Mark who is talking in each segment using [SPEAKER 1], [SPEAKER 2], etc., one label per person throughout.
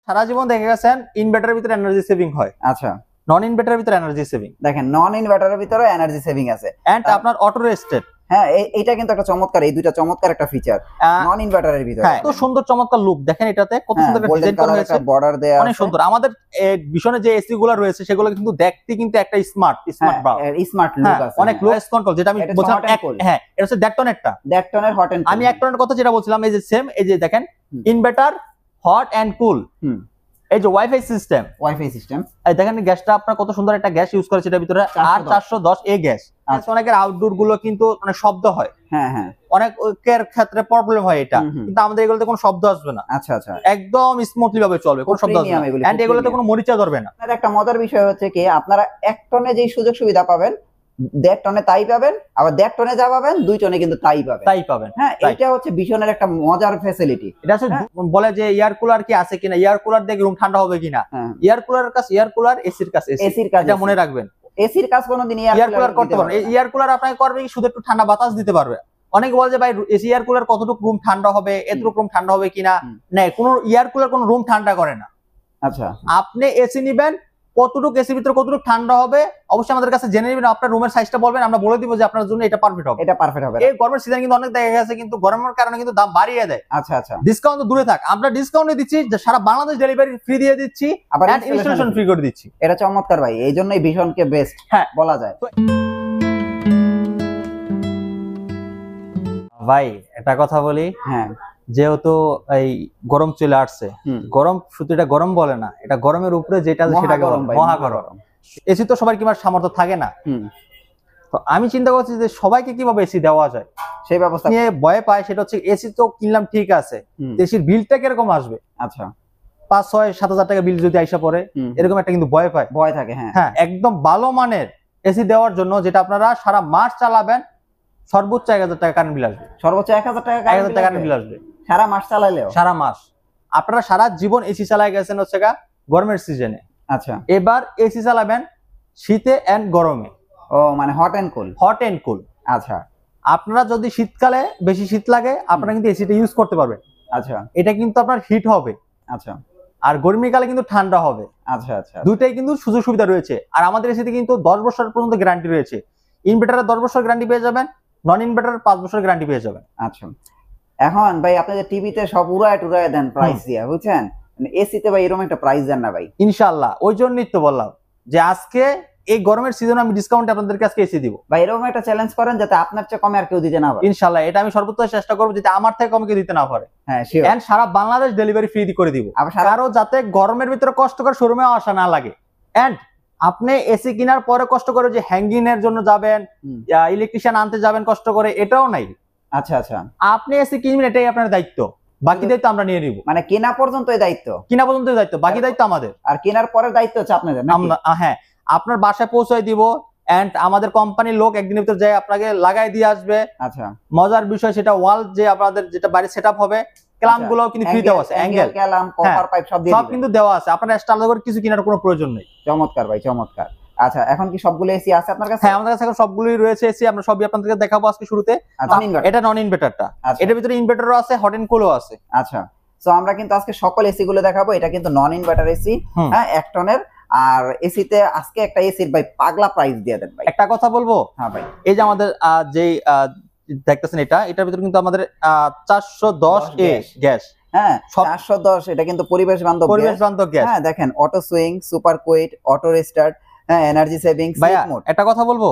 [SPEAKER 1] সারা জীবন দেখে গেছেন ইনভার্টারের ভিতরে এনার্জি সেভিং হয়।
[SPEAKER 2] আচ্ছা,
[SPEAKER 1] নন ইনভার্টারের ভিতরে এনার্জি সেভিং
[SPEAKER 2] দেখেন নন ইনভার্টারের ভিতরে এনার্জি সেভিং আছে
[SPEAKER 1] এন্ড আপনার অটো রেস্টেড।
[SPEAKER 2] হ্যাঁ, এইটা কিন্তু একটা চমৎকার, এই দুইটা চমৎকার একটা ফিচার নন ইনভার্টারের ভিতরে।
[SPEAKER 1] হ্যাঁ, তো সুন্দর চমৎকার লুক দেখেন, এটাতে কত সুন্দর একটা ডিজাইন করা হয়েছে,
[SPEAKER 2] বর্ডার দেয়া
[SPEAKER 1] অনেক সুন্দর। আমাদের বিশনে যে এসি গুলো রয়েছে সেগুলো কিন্তু দেখতে কিন্তু একটা স্মার্ট
[SPEAKER 2] লুক আছে,
[SPEAKER 1] অনেক লো কন্ট্রোল, যেটা আমি বলছিলাম। হ্যাঁ, এটা হচ্ছে দেড় টনের
[SPEAKER 2] হট এন্ড
[SPEAKER 1] আমি 1 টনের কথা যেটা বলছিলাম, এই যে সেম, এই যে দেখেন ইনভার্টার হট এন্ড কুল, এই যে ওয়াইফাই সিস্টেম এই দেখেন গ্যাসটা আপনার কত সুন্দর একটা গ্যাস ইউজ করেছে এটার ভিতরে, আর 410 এ গ্যাস। অনেকের আউটডোর গুলো কিন্তু অনেক শব্দ হয়, হ্যাঁ অনেকের ক্ষেত্রে প্রবলেম হয় এটা, কিন্তু আমাদের এগুলোতে কোনো শব্দ আসবে না।
[SPEAKER 2] আচ্ছা,
[SPEAKER 1] একদম স্মুথলি ভাবে চলবে, কোনো শব্দ আসবে না, এন্ড এগুলোতে কোনো মরিচা ধরবে না।
[SPEAKER 2] একটা মজার বিষয় হচ্ছে কি, আপনারা 1 টনে যেই সুযোগ সুবিধা পাবেন 1.5 টনে তাই পাবেন, আবার 1.5 টনে যা পাবেন 2 টনে কিন্তু তাই পাবেন। হ্যাঁ, এটা হচ্ছে ভীষণের একটা মজার ফ্যাসিলিটি।
[SPEAKER 1] এটা হচ্ছে বলে যে এয়ার কুলার কি আছে কিনা, এয়ার কুলার দিয়ে রুম ঠান্ডা হবে কিনা, এয়ার কুলারের কাছে এয়ার কুলার, এসির কাছে এসির কাজ, এটা মনে রাখবেন।
[SPEAKER 2] এসির কাজ কোনোদিন
[SPEAKER 1] এয়ার কুলার করতে পারবেন। এই এয়ার কুলার আপনাকে করবে কি, শুধু একটু ঠান্ডা বাতাস দিতে পারবে। অনেকে বলে যে ভাই এসি এয়ার কুলার কতটুকু রুম ঠান্ডা হবে, এতটুকু রুম ঠান্ডা হবে কিনা। না, কোনো এয়ার কুলার কোনো রুম ঠান্ডা করে না।
[SPEAKER 2] আচ্ছা,
[SPEAKER 1] আপনি এসি নিবেন, কতটুকু এসির ভিতরে কতটুকু ঠান্ডা হবে অবশ্যই আমাদের কাছে জেনে নেবেন। আপনার রুমের সাইজটা বলবেন, আমরা বলে দিব যে আপনার জন্য এটা পারফেক্ট হবে। এই গরমের সিজন কিন্তু অনেক দেখা গেছে কিন্তু গরমের কারণে কিন্তু দাম বাড়িয়ে দেয়।
[SPEAKER 2] আচ্ছা,
[SPEAKER 1] ডিসকাউন্ট তো দূরে থাক, আমরা ডিসকাউন্ট দিচ্ছি, সারা বাংলাদেশ ডেলিভারি ফ্রি দিয়ে দিচ্ছি, আবার ইনস্টলেশন ফ্রি করে দিচ্ছি।
[SPEAKER 2] এটা চমৎকার ভাই, এই জন্যই ভীষণকে বেস্ট বলা যায়।
[SPEAKER 1] ভাই একটা কথা বলি,
[SPEAKER 2] হ্যাঁ,
[SPEAKER 1] যেহেতু এই গরম চলে আসছে, গরম শুধু এটা গরম বলে না, এটা গরমের উপরে যেটা সেটা গরম, মহাগরম। এসি তো সবার কিবার সামর্থ্য থাকে না, তো আমি চিন্তা করছি যে সবাইকে কিভাবে এসি দেওয়া যায়
[SPEAKER 2] সেই ব্যবস্থা
[SPEAKER 1] নিয়ে ভয় পায়। সেটা হচ্ছে এসি তো কিনলাম ঠিক আছে, এসির বিলটা কিরকম আসবে।
[SPEAKER 2] আচ্ছা,
[SPEAKER 1] 5, 6, 7 হাজার টাকা বিল যদি আইসা পড়ে, এরকম একটা কিন্তু ভয় থাকে। হ্যাঁ, একদম ভালো মানের এসি দেওয়ার জন্য যেটা আপনারা সারা মাস চালাবেন, সর্বোচ্চ 1000 টাকা কারেন্ট বিল আসবে।
[SPEAKER 2] সর্বোচ্চ 1000 টাকা
[SPEAKER 1] কারেন্ট বিল আসবে
[SPEAKER 2] সারা মাস চালালেও।
[SPEAKER 1] সারা মাস আপনারা সারা জীবন এসি চালায় গেছেন হচ্ছে গরমের সিজনে।
[SPEAKER 2] আচ্ছা,
[SPEAKER 1] এবার এসি চালাবেন শীতে এন্ড গরমে।
[SPEAKER 2] ও মানে হট এন্ড কুল। আচ্ছা,
[SPEAKER 1] আপনারা যদি শীতকালে বেশি শীত লাগে আপনারা কিন্তু এসিটা ইউজ করতে পারবেন।
[SPEAKER 2] আচ্ছা,
[SPEAKER 1] এটা কিন্তু আপনার হিট হবে।
[SPEAKER 2] আচ্ছা,
[SPEAKER 1] আর গরমকালে কিন্তু ঠান্ডা হবে।
[SPEAKER 2] আচ্ছা,
[SPEAKER 1] দুইটাই কিন্তু সুযোগ সুবিধা রয়েছে। আর আমাদের এসিতে কিন্তু 10 বছর পর্যন্ত গ্যারান্টি রয়েছে। ইনভার্টারের 10 বছর গ্যারান্টি পেয়ে যাবেন, নন ইনভার্টারের 5 বছর গ্যারান্টি পেয়ে যাবেন।
[SPEAKER 2] আচ্ছা, এখন ভাই আপনি যে টিভিতে সব উড়ায় দেন প্রাইস দিয়ে, বুঝছেন, এসিতে ভাই এরকম একটা প্রাইস দেন না ভাই?
[SPEAKER 1] ইনশাআল্লাহ, ওই জন্যই তো বললাম যে আজকে এই গরমের সিজনে আমি ডিসকাউন্ট আপনাদের কাছে এসি দিব।
[SPEAKER 2] ভাই এরকম একটা চ্যালেঞ্জ করেন যাতে আপনার চেয়ে কমে আর কেউ দিতে না পারে।
[SPEAKER 1] ইনশাআল্লাহ, এটা আমি সর্বোচ্চ চেষ্টা করব যাতে আমার থেকে কমে কেউ দিতে না পারে।
[SPEAKER 2] হ্যাঁ, শিওর।
[SPEAKER 1] এন্ড সারা বাংলাদেশ ডেলিভারি ফ্রি করে দিব, কারো যাতে গরমের ভিতরে কষ্ট করে শোরুমে আসা না লাগে। এন্ড আপনি এসি কেনার পরে কষ্ট করে যে হ্যাঙ্গিং এর জন্য যাবেন, ইলেকট্রিশিয়ান আনতে যাবেন কষ্ট করে, এটাও নাই।
[SPEAKER 2] আচ্ছা, আচ্ছা,
[SPEAKER 1] আপনি এসি কিনবেন, এটাই আপনার দায়িত্ব, বাকি দায়িত্ব আমরা নিয়ে নিব।
[SPEAKER 2] মানে কেনা পর্যন্ত দায়িত্ব,
[SPEAKER 1] বাকি দায়িত্ব আমাদের।
[SPEAKER 2] আর কেনার পরের দায়িত্ব হচ্ছে আপনাদের।
[SPEAKER 1] হ্যাঁ, আপনার বাসায় পৌঁছায় দিব, এন্ড আমাদের কোম্পানির লোক একদিনের ভিতর যায় আপনাকে লাগাই দিয়ে আসবে।
[SPEAKER 2] আচ্ছা,
[SPEAKER 1] মজার বিষয় সেটা ওয়াল যে আপনাদের যেটা বাড়ি সেটআপ হবে, ক্ল্যাম্প গুলো কিন্তু ফ্রি দেওয়া আছে, অ্যাঙ্গেল
[SPEAKER 2] ক্ল্যাম্প, কপার পাইপ সব
[SPEAKER 1] কিন্তু দেওয়া আছে, আপনার এক্সট্রা আলাদা করে কিছু কেনার কোনো প্রয়োজন নেই।
[SPEAKER 2] চমৎকার ভাই, চমৎকার। আচ্ছা, এখন কি সবগুলো এসি আছে আপনার কাছে?
[SPEAKER 1] হ্যাঁ, আমাদের কাছে এখন সবগুলোই রয়েছে এসি, আমরা সবই আপনাদেরকে দেখাবো আজকে শুরুতে। এটা নন ইনভার্টারটা, এটার ভিতরে ইনভার্টারও আছে, হট এন্ড কুলও আছে।
[SPEAKER 2] আচ্ছা, সো আমরা কিন্তু আজকে সকল এসি গুলো দেখাবো। এটা কিন্তু নন ইনভার্টার এসি, হ্যাঁ, 1 টনের। আর এসিতে আজকে একটা এসির ভাই পাগলা প্রাইস দিয়ে দেন ভাই।
[SPEAKER 1] একটা কথা বলবো,
[SPEAKER 2] হ্যাঁ ভাই,
[SPEAKER 1] এই যে আমাদের যেই দেখতেছেন এটার ভিতরে কিন্তু আমাদের 410 এ গ্যাস।
[SPEAKER 2] হ্যাঁ, 410, এটা কিন্তু পরিবেশ বান্ধব গ্যাস। হ্যাঁ, দেখেন auto swing, super quiet, auto restart, হ্যাঁ, এনার্জি সেভিং,
[SPEAKER 1] স্লিপ মোড। একটা কথা বলবো,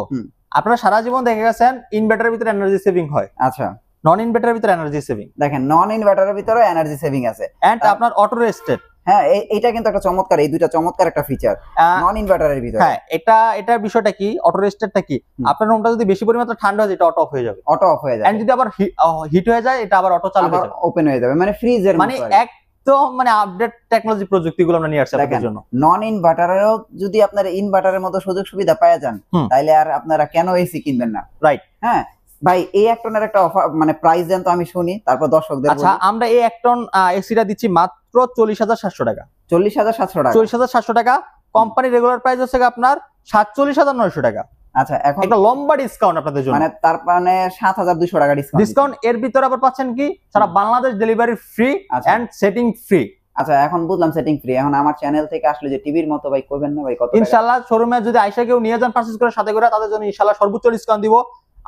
[SPEAKER 1] আপনারা সারা জীবন দেখে গেছেন ইনভার্টারের ভিতরে এনার্জি সেভিং হয়।
[SPEAKER 2] আচ্ছা,
[SPEAKER 1] নন ইনভার্টারের ভিতরে এনার্জি সেভিং,
[SPEAKER 2] দেখেন নন ইনভার্টারের ভিতরে এনার্জি সেভিং আছে,
[SPEAKER 1] এন্ড আপনার অটো রেস্টেড।
[SPEAKER 2] হ্যাঁ, এইটা কিন্তু একটা চমৎকার, এই দুইটা চমৎকার একটা ফিচার নন ইনভার্টারের ভিতরে।
[SPEAKER 1] হ্যাঁ, এটার বিষয়টা কি, অটো রেস্টেডটা কি, আপনার রুমটা যদি বেশি পরিমাণে ঠান্ডা হয় এটা অটো অফ হয়ে যাবে, এন্ড যদি আবার হিট হয়ে যায় এটা আবার অটো চালু হয়ে যাবে,
[SPEAKER 2] ওপেন হয়ে যাবে, মানে ফ্রিজের
[SPEAKER 1] মানে একদম মানে আপডেট টেকনোলজি প্রযুক্তিগুলো আমরা নিয়ে আসছি আপনাদের জন্য।
[SPEAKER 2] নন ইনভার্টারেও যদি আপনারা ইনভার্টারের মতো সুযোগ সুবিধা পাওয়া যান, তাইলে আর আপনারা কেন এসি কিনবেন না?
[SPEAKER 1] রাইট।
[SPEAKER 2] হ্যাঁ ভাই, এই 1 টনের একটা অফার মানে প্রাইস দেন তো আমি শুনি, তারপর দর্শকদের।
[SPEAKER 1] আচ্ছা, আমরা এই 1 টন এসিটা দিচ্ছি মাত্র 40,700 টাকা।
[SPEAKER 2] 40,700 টাকা?
[SPEAKER 1] 40,700 টাকা। কোম্পানি রেগুলার প্রাইস হচ্ছে আপনার 47,900 টাকা।
[SPEAKER 2] আচ্ছা, এখন
[SPEAKER 1] একটা লম্বা ডিসকাউন্ট আপনাদের জন্য,
[SPEAKER 2] মানে তার মানে 7,200 টাকা ডিসকাউন্ট।
[SPEAKER 1] এর ভিতরে আবার পাচ্ছেন কি সারা Bangladesh delivery free and setting free.
[SPEAKER 2] আচ্ছা, এখন বুঝলাম সেটিং ফ্রি। এখন আমার চ্যানেল থেকে আসলে যে টিভির মতো ভাই করবেন না ভাই, কত টাকা?
[SPEAKER 1] ইনশাআল্লাহ শোরুমে যদি আইসা কেউ নিয়ে যান পারচেজ করে সাথে করে, তাদের জন্য ইনশাআল্লাহ সর্বোচ্চ ডিসকাউন্ট দিব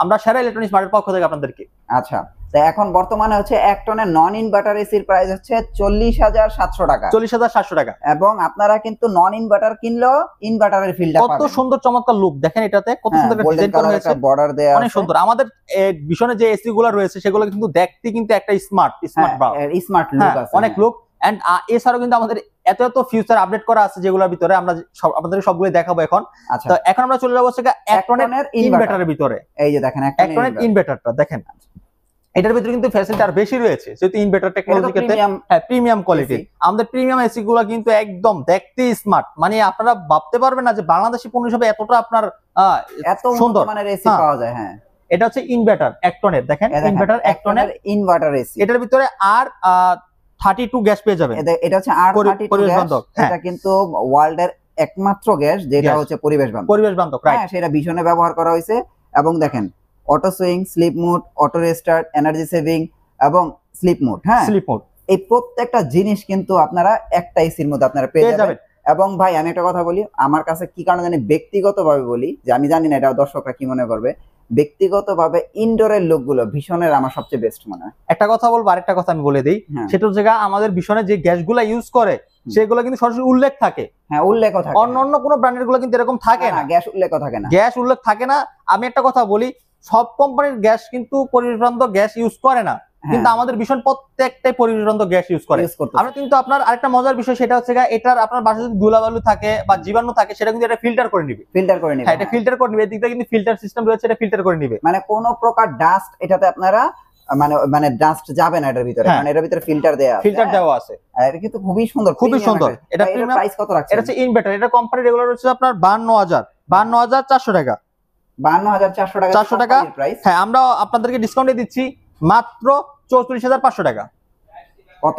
[SPEAKER 1] আমরা সেরা ইলেকট্রনিক্স মার্টের পক্ষ থেকে আপনাদেরকে।
[SPEAKER 2] আচ্ছা, তো এখন বর্তমানে হচ্ছে 1 টনের নন ইনভার্টার এসির প্রাইস হচ্ছে 40,700 টাকা।
[SPEAKER 1] 40,700 টাকা।
[SPEAKER 2] এবং আপনারা কিন্তু নন ইনভার্টার কিনলেও ইনভার্টারের ফিল্ডটা পাবেন।
[SPEAKER 1] কত সুন্দর চমৎকার লুক দেখেন, এটাতে কত সুন্দর একটা ডিজাইন করা হয়েছে,
[SPEAKER 2] বর্ডার দেয়া আছে,
[SPEAKER 1] অনেক সুন্দর। আমাদের ভীষণ যে এসি গুলো রয়েছে সেগুলো কিন্তু দেখতে কিন্তু একটা স্মার্ট
[SPEAKER 2] লুক আছে,
[SPEAKER 1] অনেক লুক। এন্ড এছাড়াও কিন্তু আমাদের এত এত ফিউচার আপডেট করা আছে যেগুলোর ভিতরে আমরা আপনাদের সবগুলো দেখাবো এখন।
[SPEAKER 2] আচ্ছা,
[SPEAKER 1] তো এখন আমরা চলে যাবো সেটা 1 টনের ইনভার্টারের ভিতরে।
[SPEAKER 2] এই যে দেখেন
[SPEAKER 1] 1 টনের ইনভার্টারটা দেখেন, এটার ভিতরে কিন্তু ফ্যাসিলিটি আর বেশি রয়েছে, যেহেতু ইনভার্টার টেকনোলজিতে প্রিমিয়াম কোয়ালিটি। আমাদের প্রিমিয়াম এসি গুলো কিন্তু একদম দেখতে স্মার্ট, মানে আপনারা ভাবতে পারবেন না যে বাংলাদেশি পণ্য হিসেবে এতটা আপনার
[SPEAKER 2] এত সুন্দর মানের এসি পাওয়া যায়। হ্যাঁ,
[SPEAKER 1] এটা হচ্ছে ইনভার্টার 1 টনের, দেখেন ইনভার্টার 1 টনের
[SPEAKER 2] ইনভার্টার এসি।
[SPEAKER 1] এটার ভিতরে আর 32 গ্যাস পেয়ে যাবেন।
[SPEAKER 2] এটা হচ্ছে R32 গ্যাস। এটা কিন্তু ওয়ার্ল্ডের একমাত্র গ্যাস যেটা হচ্ছে পরিবেশ বান্ধব, রাইট? হ্যাঁ, সেটা ভীষণে ব্যবহার করা হয়েছে। এবং দেখেন auto swing, sleep mode, auto restart, energy saving এবং স্লিপ মোড। হ্যাঁ, স্লিপ মোড, এই প্রত্যেকটা জিনিস কিন্তু আপনারা একটা এসির মধ্যে আপনারা পেয়ে যাবেন। এবং ভাই আমি একটা কথা বলি, আমার কাছে কি কারণে জানি ব্যক্তিগতভাবে বলি, যে আমি জানি না এটা দর্শকরা কি মনে করবে, ব্যক্তিগতভাবে ইনডোরের লোকগুলো ভীষণের আমার সবচেয়ে বেস্ট মনে হয়।
[SPEAKER 1] একটা কথা বলবো, আরেকটা কথা আমি বলে দিই, সেটা হচ্ছে আমাদের ভীষণের যে গ্যাসগুলো ইউজ করে সেগুলো কিন্তু সরাসরি উল্লেখ থাকে।
[SPEAKER 2] হ্যাঁ, উল্লেখ থাকে।
[SPEAKER 1] অন্য কোনো ব্র্যান্ডের গুলো কিন্তু এরকম থাকে না,
[SPEAKER 2] গ্যাস উল্লেখ থাকে না,
[SPEAKER 1] গ্যাস উল্লেখ থাকে না। আমি একটা কথা বলি, সব কোম্পানির গ্যাস কিন্তু পরিবেশ বান্ধব গ্যাস ইউজ করে না, কিন্তু আমাদের ভীষণ প্রত্যেকটাই পরিবেশ বান্ধব গ্যাস ইউজ করে। আমরা কিন্তু আপনার আরেকটা মজার বিষয় সেটা হচ্ছে এটার আপনার বাসায় যদি ধুলাবালু থাকে বা জীবাণু থাকে সেটা কিন্তু এটা ফিল্টার করে নিবে। হ্যাঁ, এটা ফিল্টার করে নিবে, এদিক থেকে কিন্তু ফিল্টার সিস্টেম রয়েছে, এটা ফিল্টার করে নিবে।
[SPEAKER 2] মানে কোনো প্রকার ডাস্ট এটাতে আপনারা মানে ডাস্ট যাবে না এটার ভিতরে, কারণ এটার ভিতরে ফিল্টার দেওয়া আছে। এটা কিন্তু খুবই সুন্দর,
[SPEAKER 1] খুবই সুন্দর। এটা
[SPEAKER 2] প্রাইস কত রাখছেন?
[SPEAKER 1] এটা হচ্ছে ইনভার্টার, এটা কোম্পানি রেগুলার হচ্ছে আপনার 52,400 টাকা।
[SPEAKER 2] 52,400 টাকা প্রাইস।
[SPEAKER 1] হ্যাঁ, আমরা আপনাদেরকে ডিসকাউন্টে দিচ্ছি মাত্র 44,500 টাকা।
[SPEAKER 2] কত?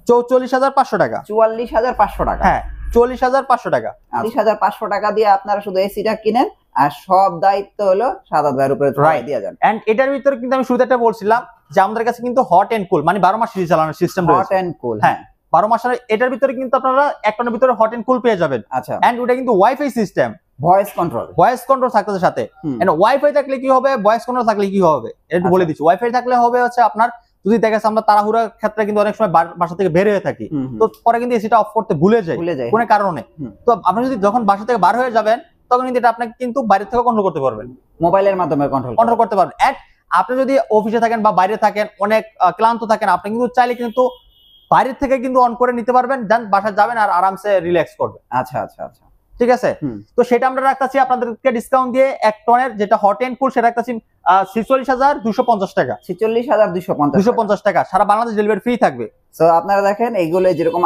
[SPEAKER 1] 44,500 টাকা।
[SPEAKER 2] 44,500 টাকা।
[SPEAKER 1] হ্যাঁ, 44,500 টাকা।
[SPEAKER 2] 44,500 টাকা দিয়ে আপনারা শুধু এসিটা কিনেন, আর সব দায়িত্ব হলো সাদাত ভাইয়ের উপরে দিয়ে যান।
[SPEAKER 1] এন্ড এটার ভিতরে কিন্তু আমি শুরুতে একটা বলছিলাম যে আমাদের কাছে কিন্তু হট এন্ড কুল, মানে 12 মাস চালানোর সিস্টেম রয়েছে।
[SPEAKER 2] হট এন্ড কুল,
[SPEAKER 1] হ্যাঁ, 12 মাস। এটার ভিতরে কিন্তু আপনারা 1 টনের ভিতরে হট এন্ড কুল পেয়ে যাবেন।
[SPEAKER 2] আচ্ছা,
[SPEAKER 1] এন্ড ওটা কিন্তু ওয়াইফাই সিস্টেম, ভয়েস কন্ট্রোল থাকতে সাথে। এন্ড ওয়াইফাই থাকলে কি হবে, ভয়েস কন্ট্রোল থাকলে কি হবে একটু বলে দিচ্ছি। ওয়াইফাই থাকলে হবে হচ্ছে আপনার, যদি দেখা যাচ্ছে আমরা তাড়াহুড়ার ক্ষেত্রে কিন্তু অনেক সময় বাসা থেকে বের হয়ে থাকি, তো পরে কিন্তু এসিটা অফ করতে ভুলে যাই কোনো কারণে। তো আপনি যদি যখন বাসা থেকে বার হয়ে যাবেন তখন কিন্তু এটা আপনাকে কিন্তু বাইরে থেকে কন্ট্রোল করতে পারবেন,
[SPEAKER 2] মোবাইলের মাধ্যমে কন্ট্রোল করতে পারবেন।
[SPEAKER 1] এন্ড আপনি যদি অফিসে থাকেন বা বাইরে থাকেন, অনেক ক্লান্ত থাকেন, আপনি কিন্তু চাইলে কিন্তু বাইরে থেকে কিন্তু অন করে নিতে পারবেন, দেন বাসা যাবেন আর আরামসে রিল্যাক্স করবেন।
[SPEAKER 2] আচ্ছা,
[SPEAKER 1] ঠিক আছে। তো সেটা আমরা রাখতেছি আপনাদেরকে ডিসকাউন্ট দিয়ে 1 টনের যেটা হট এন্ড কুল সেটা রাখতেছি 46,250 টাকা। 46,250 টাকা, সারা বাংলাদেশ ডেলিভারি ফ্রি থাকবে।
[SPEAKER 2] সো আপনারা দেখেন এইগুলো যেরকম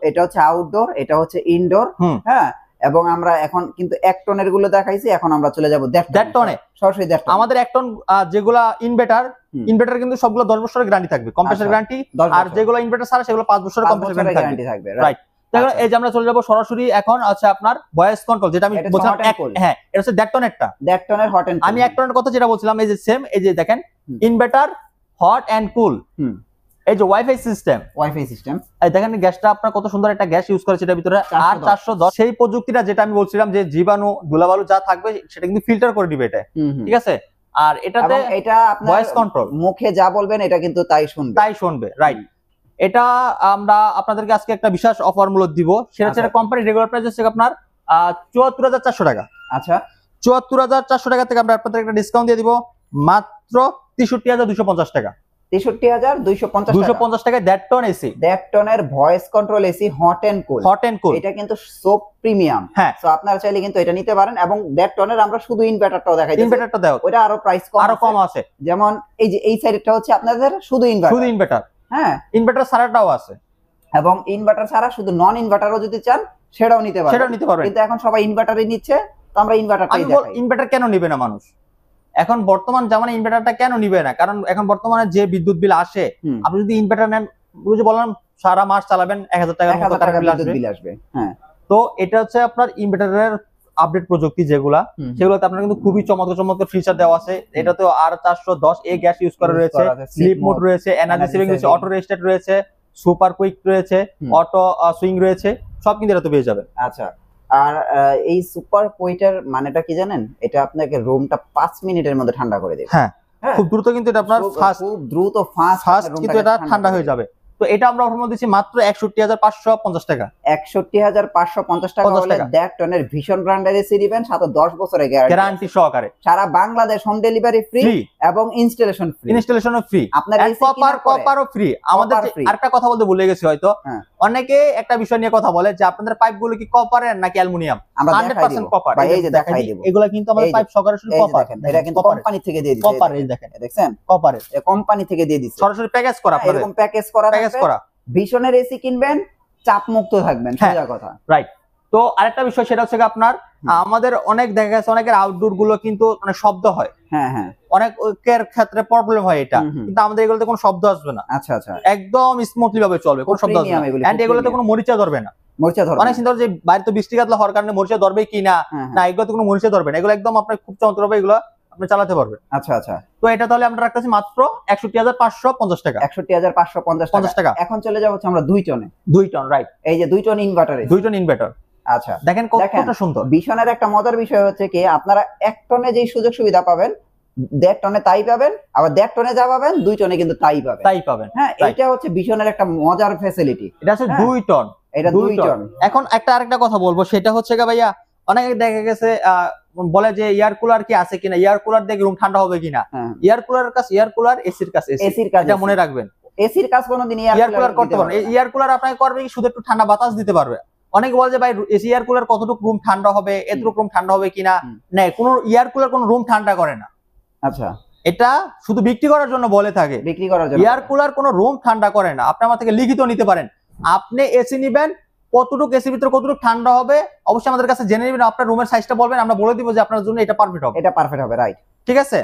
[SPEAKER 2] এটা হচ্ছে আউটডোর, এটা হচ্ছে ইনডোর। হ্যাঁ, এবং আমরা এখন কিন্তু 1 টনের গুলো দেখাইছি, এখন আমরা চলে যাব 1.5 টনে, সরাসরি 1.5 টন।
[SPEAKER 1] আমাদের 1 টন যেগুলা ইনভার্টার কিন্তু সবগুলো 10 বছরের গ্যারান্টি থাকবে, কম্প্রেসর গ্যারান্টি। আর যেগুলো ইনভার্টার ছাড়া সেগুলো 5 বছরের কম্প্রেসর গ্যারান্টি থাকবে, রাইট? তাহলে এই যে আমরা চলে যাব সরাসরি এখন আছে আপনার ভয়েস কন্ট্রোল, যেটা আমি বলছিলাম। হ্যাঁ, এটা হচ্ছে 1.5 টনেরটা,
[SPEAKER 2] 1.5 টনের হট এন্ড কুল।
[SPEAKER 1] আমি 1 টনের কথা যেটা বলছিলাম, এই যে সেম, এই যে দেখেন ইনভার্টার, হট এন্ড কুল, এই যে ওয়াইফাই সিস্টেম, এই দেখেন গ্যাসটা আপনার কত সুন্দর একটা গ্যাস ইউজ করেছে এটার ভিতরে, R410। সেই প্রযুক্তিটা যেটা আমি বলছিলাম যে জীবাণু ধুলাবালু যা থাকবে সেটা কিন্তু ফিল্টার করে দিবে এটা, ঠিক আছে। আর এটাতে
[SPEAKER 2] এটা আপনার
[SPEAKER 1] ভয়েস কন্ট্রোল,
[SPEAKER 2] মুখে যা বলবেন এটা কিন্তু তাই শুনবে,
[SPEAKER 1] রাইট? এটা আমরা আপনাদেরকে আজকে একটা বিশেষ অফার মূলক দিব, সেটা হচ্ছে কোম্পানি রেগুলার প্রাইস হচ্ছে আপনার 74,400 টাকা।
[SPEAKER 2] আচ্ছা,
[SPEAKER 1] 74,400 টাকা থেকে আমরা আপনাদের একটা ডিসকাউন্ট দিয়ে দিব মাত্র 63,250 টাকা।
[SPEAKER 2] 63,250
[SPEAKER 1] টাকা 1.5 টন এসি,
[SPEAKER 2] 1.5 টনের voice control AC, hot and cool. এটা কিন্তু সো প্রিমিয়াম।
[SPEAKER 1] হ্যাঁ,
[SPEAKER 2] সো আপনারা চাইলে কিন্তু এটা নিতে পারেন। এবং 1.5 টনের আমরা শুধু ইনভার্টারটাও দেখাইছি,
[SPEAKER 1] ইনভার্টারটা দাও,
[SPEAKER 2] ওটা আরো প্রাইস কম আছে। যেমন এই যে এই সাইডটা হচ্ছে আপনাদের শুধু ইনভার্টার। হ্যাঁ,
[SPEAKER 1] ইনভার্টার ছাড়াটাও আছে,
[SPEAKER 2] এবং ইনভার্টার ছাড়া শুধু নন ইনভার্টারও যদি চান সেটাও নিতে পারবেন। কিন্তু এখন সবাই ইনভার্টারই নিচ্ছে, তো আমরা ইনভার্টারটাই দেখাই।
[SPEAKER 1] ইনভার্টার কেন নিবে না মানুষ এখন বর্তমান জামানায়? ইনভার্টারটা কেন নিবে না? কারণ এখন বর্তমানে যে বিদ্যুৎ বিল আসে, আপনি যদি ইনভার্টার নেন, বুঝে বললাম সারা মাস চালাবেন 1,000 টাকার বিল আসবে।
[SPEAKER 2] হ্যাঁ,
[SPEAKER 1] তো এটা হচ্ছে আপনার ইনভার্টারের আপডেট প্রযুক্তি যেগুলা, সেগুলোতে আপনার কিন্তু খুবই চমৎকার ফিচার দেওয়া আছে। এটাতে R410 গ্যাস ইউজ করা রয়েছে, স্লিপ মোড রয়েছে, এনার্জি সেভিং রয়েছে, অটো রেস্টার্ট রয়েছে, সুপার কুইক রয়েছে, অটো সুইং রয়েছে, সব কিন্তু এটা তো পেয়ে যাবেন।
[SPEAKER 2] আচ্ছা, আর এই সুপার কুইটার মানেটা কি জানেন? এটা আপনাকে রুমটা 5 মিনিটের মধ্যে ঠান্ডা করে দেবে।
[SPEAKER 1] হ্যাঁ, খুব দ্রুত কিন্তু এটা আপনার
[SPEAKER 2] খুব দ্রুত ফাস্ট
[SPEAKER 1] কিন্তু এটা ঠান্ডা হয়ে যাবে। তো এটা আমরা অফার মধ্যে দিচ্ছি মাত্র ৬১,৫৫০ টাকা।
[SPEAKER 2] ৬১,৫৫০ টাকা হলে ১.৫ টনের ভীষণ ব্র্যান্ডের এসি দিবেন, সাথে 10 বছরের
[SPEAKER 1] গ্যারান্টি সহকারে।
[SPEAKER 2] সারা বাংলাদেশ হোম ডেলিভারি ফ্রি এবং ইনস্টলেশন ফ্রি।
[SPEAKER 1] আপনার কপারও ফ্রি। আমাদের আরেকটা কথা বলতে ভুলে গেছি হয়তো, অনেকে একটা বিষয় নিয়ে কথা বলে যে আপনাদের পাইপগুলো কি কপারের নাকি অ্যালুমিনিয়াম। 100% কপার।
[SPEAKER 2] এই যে দেখাই দেব,
[SPEAKER 1] এগুলা কিন্তু আমাদের পাইপ সরাসরি কপার।
[SPEAKER 2] এটা কিন্তু কোম্পানি থেকে দিয়ে দিয়েছে।
[SPEAKER 1] কপার, এই দেখেন,
[SPEAKER 2] দেখছেন,
[SPEAKER 1] কপারের
[SPEAKER 2] কোম্পানি থেকে দিয়ে দিয়েছে,
[SPEAKER 1] সরাসরি প্যাকেজ করা। আপনাদের
[SPEAKER 2] এরকম প্যাকেজ করা। ভীষণের এসি কিনবেন, চাপ মুক্ত থাকবেন, সোজা কথা।
[SPEAKER 1] রাইট। তো আরেকটা বিষয় সেটা হচ্ছে আপনার আমাদের অনেক দেখা গেছে অনেকের আউটডোর গুলো কিন্তু অনেক শব্দ হয়।
[SPEAKER 2] হ্যাঁ,
[SPEAKER 1] অনেকের ক্ষেত্রে প্রবলেম হয় এটা, কিন্তু আমাদের এগুলোতে কোনো শব্দ আসবে না।
[SPEAKER 2] আচ্ছা,
[SPEAKER 1] একদম স্মুথলি ভাবে চলবে, কোনো শব্দ আসবে না। এন্ড এগুলোতে কোনো মরিচা ধরবে না। অনেক চিন্তা যে বাইরে তো বৃষ্টি কাতলা হওয়ার কারণে মরিচা ধরবে কিনা, না, এগুলোতে কোনো মরিচা ধরবে না। এগুলো একদম আপনার খুব চমৎকার হবে, এগুলো আপনি চালাতে পারবেন।
[SPEAKER 2] আচ্ছা।
[SPEAKER 1] তো এটা তাহলে আমরা রাখতেছি মাত্র ৬১,৫৫০ টাকা।
[SPEAKER 2] ৬১,৫৫০ টাকা। এখন চলে যাবো আমরা 2 টনে।
[SPEAKER 1] 2 টন, রাইট।
[SPEAKER 2] এই যে 2 টন ইনভার্টার।
[SPEAKER 1] 2 ton inverter.
[SPEAKER 2] আচ্ছা,
[SPEAKER 1] দেখেন কতটা সুন্দর।
[SPEAKER 2] ভীষণের একটা মজার বিষয় হচ্ছে কি, আপনারা 1 টনে যেই সুযোগ সুবিধা পাবেন, 1.5 টনে তাই পাবেন, আবার 1.5 টনে যা পাবেন 2 টনে কিন্তু তাই পাবেন। হ্যাঁ, এটা হচ্ছে ভীষণের একটা মজার ফ্যাসিলিটি।
[SPEAKER 1] এটা হচ্ছে 2 টন।
[SPEAKER 2] এটা 2 টন।
[SPEAKER 1] এখন আরেকটা কথা বলবো, সেটা হচ্ছে ভাইয়া, অনেকে দেখা গেছে বলে যে এয়ার কুলার কি আছে কিনা, এয়ার কুলার দিয়ে রুম ঠান্ডা হবে কিনা। এয়ার কুলারের কাছে এয়ার কুলার, এসির কাছে এসি। এটা মনে রাখবেন,
[SPEAKER 2] এসির কাজ কোনোদিন
[SPEAKER 1] এয়ার কুলার করতে পারবেন। এয়ার কুলার আপনাকে করবে কি, শুধু একটু ঠান্ডা বাতাস দিতে পারবে। অনেকে বলে যে ভাই এসি এয়ার কুলার কতটুকু রুম ঠান্ডা হবে, এতটুকু রুম ঠান্ডা হবে কিনা। না, কোনো এয়ার কুলার কোনো রুম ঠান্ডা করে না।
[SPEAKER 2] আচ্ছা,
[SPEAKER 1] এটা শুধু বিক্রি করার জন্য বলে থাকে,
[SPEAKER 2] বিক্রি করার জন্য।
[SPEAKER 1] এয়ার কুলার কোনো রুম ঠান্ডা করে না। আপনি আমার থেকে লিখিত নিতে পারেন, আপনি এসি নিবেন, কতটুকু এসির ভিতরে কতটুকু ঠান্ডা হবে অবশ্যই আমাদের কাছে জেনে নেবেন। আপনার রুমের সাইজটা বলবেন, আমরা বলে দিব যে আপনার জন্য এটা পারফেক্ট হবে। রাইট, ঠিক আছে।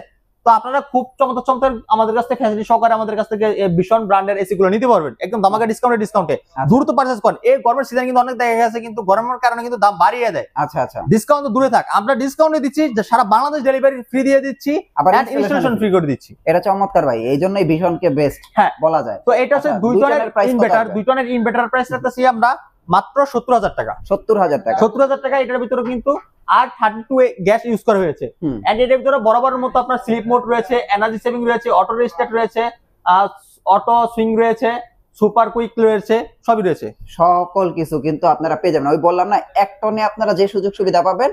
[SPEAKER 1] তো আপনারা খুব চমৎকার আমাদের কাছ থেকে ফ্যাসিলিটি সহকারে আমাদের কাছ থেকে ভীষণ ব্র্যান্ডের এসি গুলো নিতে পারবেন একদম ধামাকা ডিসকাউন্টে। দ্রুত পারচেজ করেন। এই গরমের সিজন কিন্তু অনেক দেখা গেছে কিন্তু গরমের কারণে কিন্তু দাম বাড়িয়ে দেয়।
[SPEAKER 2] আচ্ছা,
[SPEAKER 1] ডিসকাউন্ট তো দূরে থাক, আমরা ডিসকাউন্টে দিচ্ছি, সারা বাংলাদেশ ডেলিভারি ফ্রি দিয়ে দিচ্ছি, আবার ইনস্টলেশন ফ্রি করে দিচ্ছি।
[SPEAKER 2] এটা চমৎকার ভাই, এই জন্যই ভীষণকে বেস্ট বলা যায়।
[SPEAKER 1] তো এটা হচ্ছে 2 টনের ইনভার্টার। 2 টনের ইনভার্টার প্রাইস রাখতেছি আমরা মাত্র ৭০,০০০ টাকা। ৭০,০০০ টাকা। এটার ভিতরে কিন্তু R32 গ্যাস ইউজ করা হয়েছে। এন্ড এটার ভিতরে বরাবরের মতো আপনার স্লিপ মোড রয়েছে, এনার্জি সেভিং রয়েছে, অটো রিস্টার্ট রয়েছে, অটো সুইং রয়েছে, সুপার কুইক রয়েছে, সবই রয়েছে। সকল
[SPEAKER 2] কিছু কিন্তু আপনারা পেয়ে যাবেন। ওই বললাম না, 1 টনে আপনারা যে সুযোগ সুবিধা পাবেন,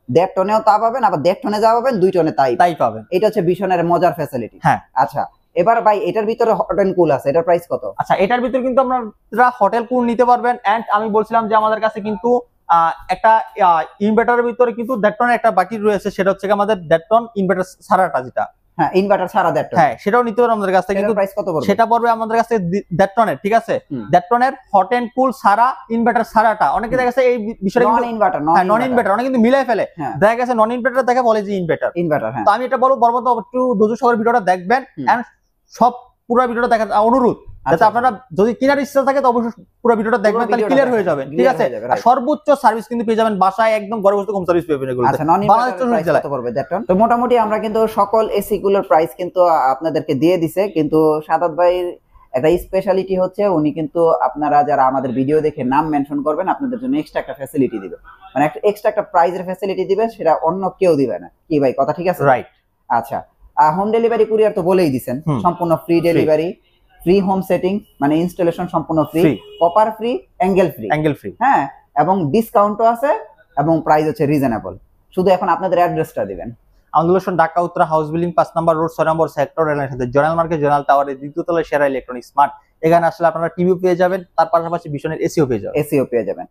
[SPEAKER 2] 1.5 টনেও তা পাবেন, আবার 1.5 টনে যা পাবেন 2 টনে তাই পাবেন। এটা হচ্ছে ভীষণের মজার ফ্যাসিলিটি। হ্যাঁ, আচ্ছা, এবার ভাই এটার ভিতরে হট এন্ড কুল আছে, এটার প্রাইস কত?
[SPEAKER 1] আচ্ছা, এটার ভিতরে কিন্তু আপনারা হোটেল কুল নিতে পারবেন। এন্ড আমি বলছিলাম যে আমাদের কাছে কিন্তু একটা ইনভার্টারের ভিতরে কিন্তু 1.5 টনের একটা বাকি রয়েছে, সেটা হচ্ছে আমাদের 1.5 টন ইনভার্টার ছাড়াটা, যেটা
[SPEAKER 2] হ্যাঁ ইনভার্টার ছাড়া 1.5 টন,
[SPEAKER 1] হ্যাঁ সেটাও নিতে পারবেন আমাদের কাছ থেকে। কিন্তু
[SPEAKER 2] প্রাইস কত পড়বে?
[SPEAKER 1] সেটা পড়বে আমাদের কাছে 1.5 টনের, ঠিক আছে। 1.5 টনের হট এন্ড কুল ছাড়া ইনভার্টার ছাড়াটা। অনেকে দেখা গেছে এই বিষয়টা নন ইনভার্টার অনেকে কিন্তু মিলাই ফেলে। দেখা গেছে নন ইনভার্টার দেখে বলে যে ইনভার্টার। হ্যাঁ, তো আমি এটা বলবো বরবত একটু ধৈর্য সহকারে ভিডিওটা দেখবেন এন্ড সব পুরো ভিডিওটা দেখার অনুরোধ, যাতে আপনারা যদি কেনার ইচ্ছা থাকে তো অবশ্যই পুরো ভিডিওটা দেখবেন, তাহলে ক্লিয়ার হয়ে যাবেন, ঠিক আছে। আর সর্বোচ্চ সার্ভিস কিন্তু পেয়ে যাবেন বাসায়, একদম ঘরে বসে হোম সার্ভিস পেয়ে যাবেন।
[SPEAKER 2] আচ্ছা, বাংলাদেশ কত পড়বে 1.5 টন? তো মোটামুটি আমরা কিন্তু সকল এসি গুলোর প্রাইস কিন্তু আপনাদেরকে দিয়ে দিছে, কিন্তু সাদাত ভাইয়ের একটা স্পেশালিটি হচ্ছে উনি কিন্তু আপনারা যারা আমাদের ভিডিও দেখে নাম মেনশন করবেন, আপনাদের জন্য এক্সট্রা একটা ফ্যাসিলিটি দিবে, মানে একটা এক্সট্রা একটা প্রাইজের ফ্যাসিলিটি দিবে, সেটা অন্য কেউ দিবে না। কি ভাই, কথা ঠিক আছে?
[SPEAKER 1] রাইট।
[SPEAKER 2] আচ্ছা, হোম ডেলিভারি কুরিয়ার তো বলেই দিছেন, সম্পূর্ণ free delivery, free home setting, মানে ইনস্টলেশন সম্পূর্ণ free, copper free, angle free, হ্যাঁ, এবং ডিসকাউন্টও আছে এবং প্রাইস হচ্ছে রিজনেবল। শুধু এখন আপনাদের অ্যাড্রেসটা দিবেন।
[SPEAKER 1] আমাদের location Dhaka Uttara house building 5 নম্বর রোড 6 নম্বর সেক্টর, এর সাথে জোনাল মার্কেট, জোনাল টাওয়ারের দ্বিতীয় তলায় সেরা ইলেকট্রনিক স্মার্ট। এখানে আসলে আপনারা টিভিও পেয়ে যাবেন, তার পাশাপাশি ভীষণের এসিও পেয়ে যাবেন।